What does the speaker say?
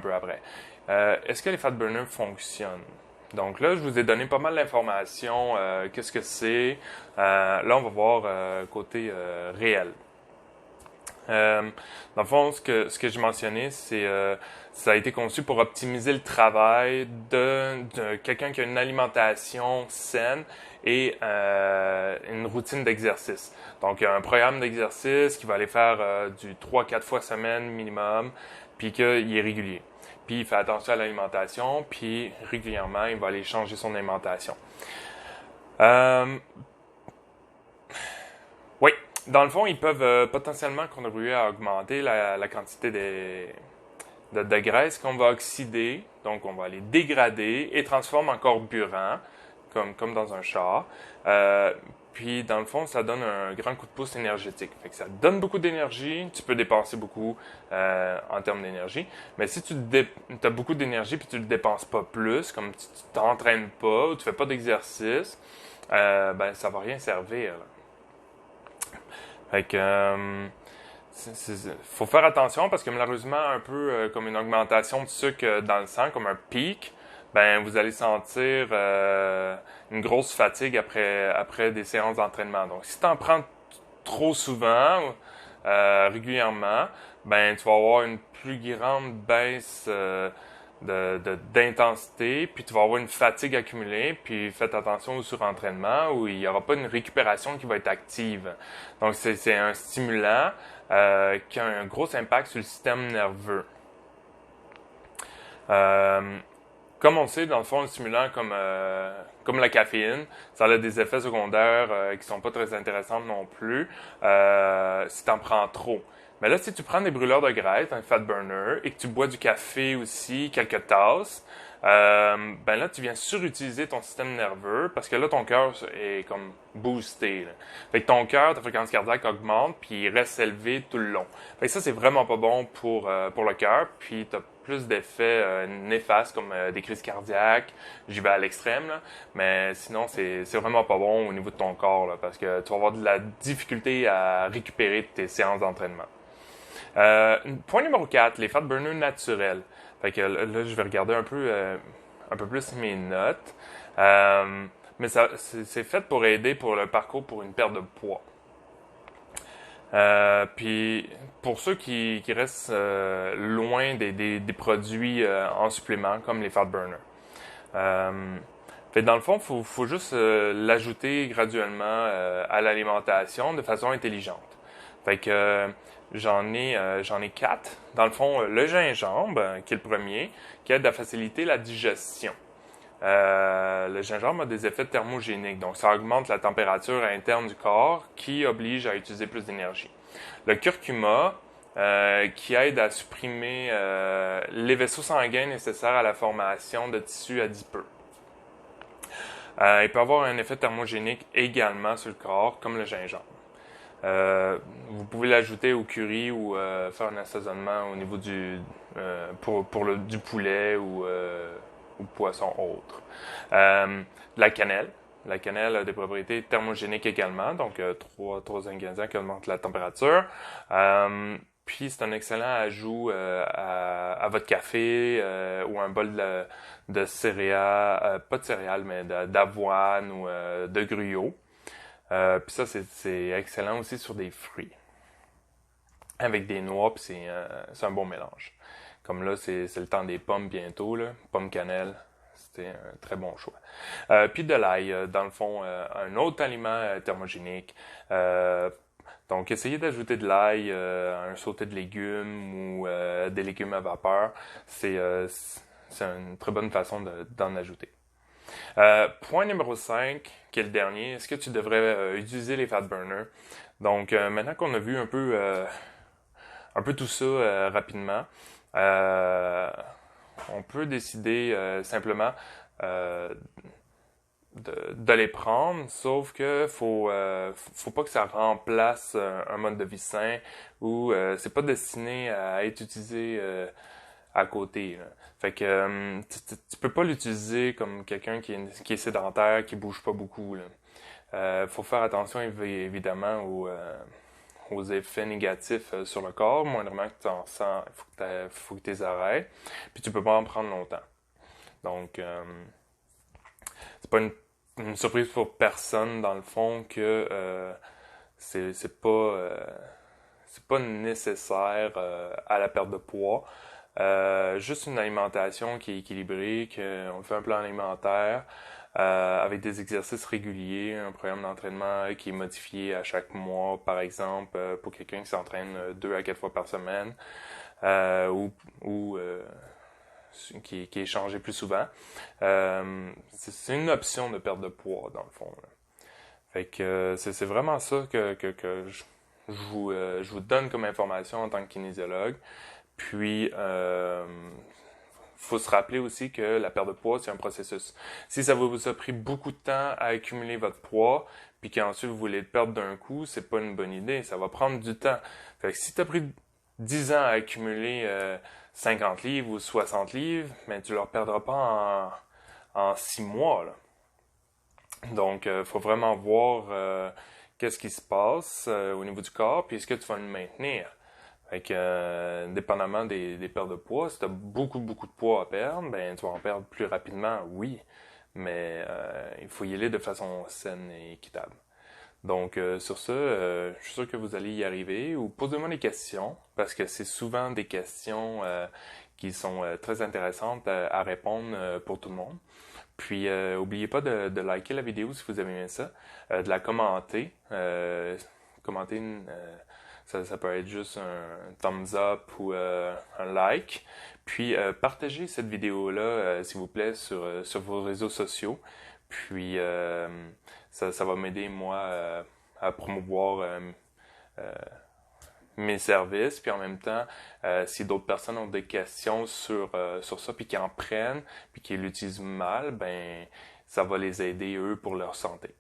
un peu après. Est-ce que les fat burners fonctionnent? Donc là, je vous ai donné pas mal d'informations. Qu'est-ce que c'est? Là, on va voir côté réel. Dans le fond, ce que j'ai mentionné, c'est ça a été conçu pour optimiser le travail de quelqu'un qui a une alimentation saine et une routine d'exercice. Donc, il y a un programme d'exercice qui va aller faire du 3-4 fois semaine minimum, puis qu'il est régulier. Puis, il fait attention à l'alimentation, puis régulièrement, il va aller changer son alimentation. Euh, oui, dans le fond, ils peuvent potentiellement contribuer à augmenter la quantité de graisse qu'on va oxyder, donc on va les dégrader et transformer en carburant, comme dans un char. Puis, dans le fond, ça donne un grand coup de pouce énergétique. Fait que ça donne beaucoup d'énergie, tu peux dépenser beaucoup en termes d'énergie. Mais si tu as beaucoup d'énergie puis tu ne le dépenses pas plus, comme tu t'entraînes pas ou tu fais pas d'exercice, ben ça va rien servir. Là. Fait que faut faire attention parce que malheureusement, un peu comme une augmentation de sucre dans le sang, comme un pic, ben vous allez sentir une grosse fatigue après des séances d'entraînement. Donc si tu en prends trop souvent, régulièrement, ben tu vas avoir une plus grande baisse d'intensité, puis tu vas avoir une fatigue accumulée, puis faites attention au surentraînement où il n'y aura pas une récupération qui va être active. Donc c'est un stimulant qui a un gros impact sur le système nerveux. Comme on sait, dans le fond, le stimulant comme la caféine, ça a des effets secondaires qui sont pas très intéressants non plus si tu en prends trop. Mais là, si tu prends des brûleurs de graisse, un fat burner, et que tu bois du café aussi, quelques tasses, ben là, tu viens surutiliser ton système nerveux parce que là, ton cœur est comme boosté. Là. Fait que ton cœur, ta fréquence cardiaque augmente, puis il reste élevé tout le long. Fait que ça, c'est vraiment pas bon pour le cœur, puis tu as plus d'effets néfastes comme des crises cardiaques. J'y vais à l'extrême, là. Mais sinon, c'est vraiment pas bon au niveau de ton corps, là, parce que tu vas avoir de la difficulté à récupérer tes séances d'entraînement. Point numéro 4, les fat burners naturels. Fait que là, je vais regarder un peu plus mes notes. Mais c'est fait pour aider pour le parcours pour une perte de poids. Puis pour ceux qui restent loin des produits en supplément comme les fat burners. Fait dans le fond, faut juste l'ajouter graduellement à l'alimentation de façon intelligente. Fait que j'en ai 4. Dans le fond, le gingembre, qui est le premier, qui aide à faciliter la digestion. Le gingembre a des effets thermogéniques, donc ça augmente la température interne du corps qui oblige à utiliser plus d'énergie. Le curcuma, qui aide à supprimer les vaisseaux sanguins nécessaires à la formation de tissus adipeux. Il peut avoir un effet thermogénique également sur le corps, comme le gingembre. Vous pouvez l'ajouter au curry ou faire un assaisonnement au niveau du poulet ou poisson autre. La cannelle. La cannelle a des propriétés thermogéniques également, donc trois ingrédients qui augmentent la température. Puis c'est un excellent ajout à votre café ou un bol de céréales, pas de céréales, mais d'avoine ou de gruau. Puis ça, c'est excellent aussi sur des fruits. Avec des noix, puis c'est un bon mélange. Comme là, c'est le temps des pommes bientôt, là. Pommes cannelle, c'était un très bon choix. Puis de l'ail, dans le fond, un autre aliment thermogénique. Donc, essayez d'ajouter de l'ail à un sauté de légumes ou des légumes à vapeur. C'est une très bonne façon d'en ajouter. Point numéro 5, qui est le dernier, est-ce que tu devrais utiliser les fat burners? Donc, maintenant qu'on a vu un peu tout ça rapidement, on peut décider simplement de les prendre, sauf que faut pas que ça remplace un mode de vie sain ou c'est pas destiné à être utilisé à côté. Là. Fait que tu peux pas l'utiliser comme quelqu'un qui est sédentaire, qui bouge pas beaucoup. Là. Faut faire attention évidemment aux effets négatifs sur le corps. Moindrement que tu en sens, il faut que tu les arrêtes. Puis tu peux pas en prendre longtemps. Donc, c'est pas une surprise pour personne, dans le fond, que c'est pas nécessaire à la perte de poids. Juste une alimentation qui est équilibrée, qu'on fait un plan alimentaire avec des exercices réguliers, un programme d'entraînement qui est modifié à chaque mois, par exemple, pour quelqu'un qui s'entraîne 2 à 4 fois par semaine, ou qui est changé plus souvent. C'est une option de perte de poids, dans le fond, là. Fait que c'est vraiment ça que je vous donne comme information en tant que kinésiologue. Puis, faut se rappeler aussi que la perte de poids, c'est un processus. Si ça vous a pris beaucoup de temps à accumuler votre poids, puis qu'ensuite vous voulez le perdre d'un coup, c'est pas une bonne idée. Ça va prendre du temps. Fait que si tu as pris 10 ans à accumuler 50 livres ou 60 livres, mais tu ne le perdras pas en 6 mois, là. Donc, faut vraiment voir qu'est-ce qui se passe au niveau du corps, puis est-ce que tu vas le maintenir. Fait que, dépendamment des pertes de poids, si tu as beaucoup de poids à perdre, ben tu vas en perdre plus rapidement, oui. Mais il faut y aller de façon saine et équitable. Donc, sur ça, je suis sûr que vous allez y arriver. Ou posez-moi des questions, parce que c'est souvent des questions qui sont très intéressantes à répondre pour tout le monde. Puis, n'oubliez pas de liker la vidéo si vous avez aimé ça, de la commenter. Commenter, ça peut être juste un thumbs up ou un like. Puis, partagez cette vidéo-là, s'il vous plaît, sur vos réseaux sociaux. Puis, ça va m'aider, moi, à promouvoir mes services. Puis en même temps, si d'autres personnes ont des questions sur ça, puis qui en prennent, puis qui l'utilisent mal, ben ça va les aider, eux, pour leur santé.